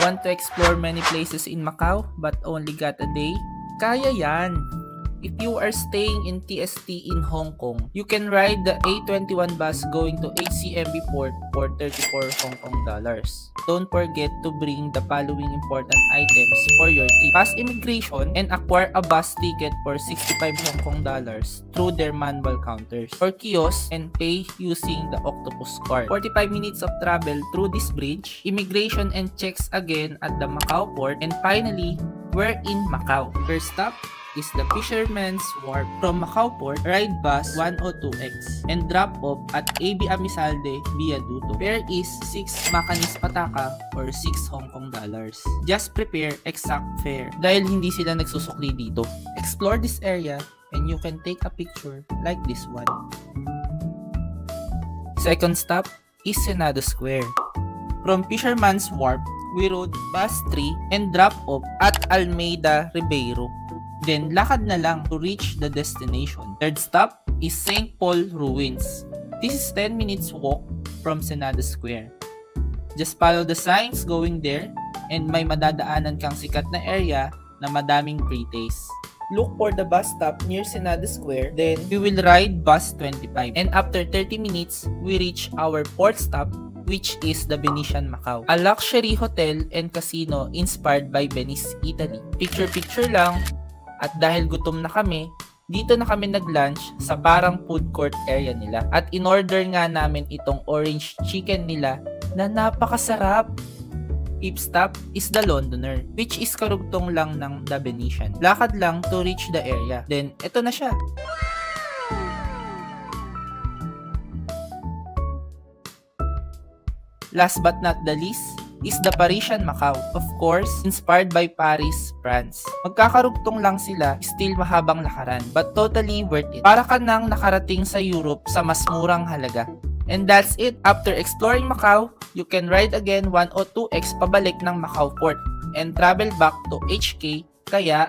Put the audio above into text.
Want to explore many places in Macau but only got a day? Kaya yan! If you are staying in TST in Hong Kong, you can ride the A21 bus going to HCMB Port for 34 Hong Kong dollars. Don't forget to bring the following important items for your trip: pass immigration and acquire a bus ticket for 65 Hong Kong dollars through their manual counters or kiosks and pay using the Octopus card. 45 minutes of travel through this bridge, immigration and checks again at the Macau port, and finally, we're in Macau. First stop is the Fisherman's Wharf. From Macau Port, ride bus 102X and drop off at AB Amisalde Viaduto. Fare is 6 Macanis Pataka or 6 Hong Kong dollars. Just prepare exact fare dahil hindi sila nagsusukli dito. Explore this area and you can take a picture like this one. Second stop is Senado Square. From Fisherman's Wharf, we rode bus 3 and drop off at Almeida Ribeiro. Then, lakad na lang to reach the destination. Third stop is St. Paul Ruins. This is 10 minutes walk from Senado Square. Just follow the signs going there and may madadaanan kang sikat na area na madaming pre-taste. Look for the bus stop near Senado Square, then we will ride bus 25. And after 30 minutes, we reach our fourth stop, which is the Venetian Macau, a luxury hotel and casino inspired by Venice, Italy. Picture-picture lang. At dahil gutom na kami, dito na kami nag-lunch sa parang food court area nila. At in-order nga namin itong orange chicken nila na napakasarap. Fifth stop is the Londoner, which is karugtong lang ng the Venetian. Lakad lang to reach the area. Then, eto na siya. Last but not the least, is the Parisian Macau. Of course, inspired by Paris, France. Magkakarugtong lang sila, still mahabang lakaran, but totally worth it. Para ka nang nakarating sa Europe sa mas murang halaga. And that's it. After exploring Macau, you can ride again 102X pabalik ng Macau Port and travel back to HK. Kaya,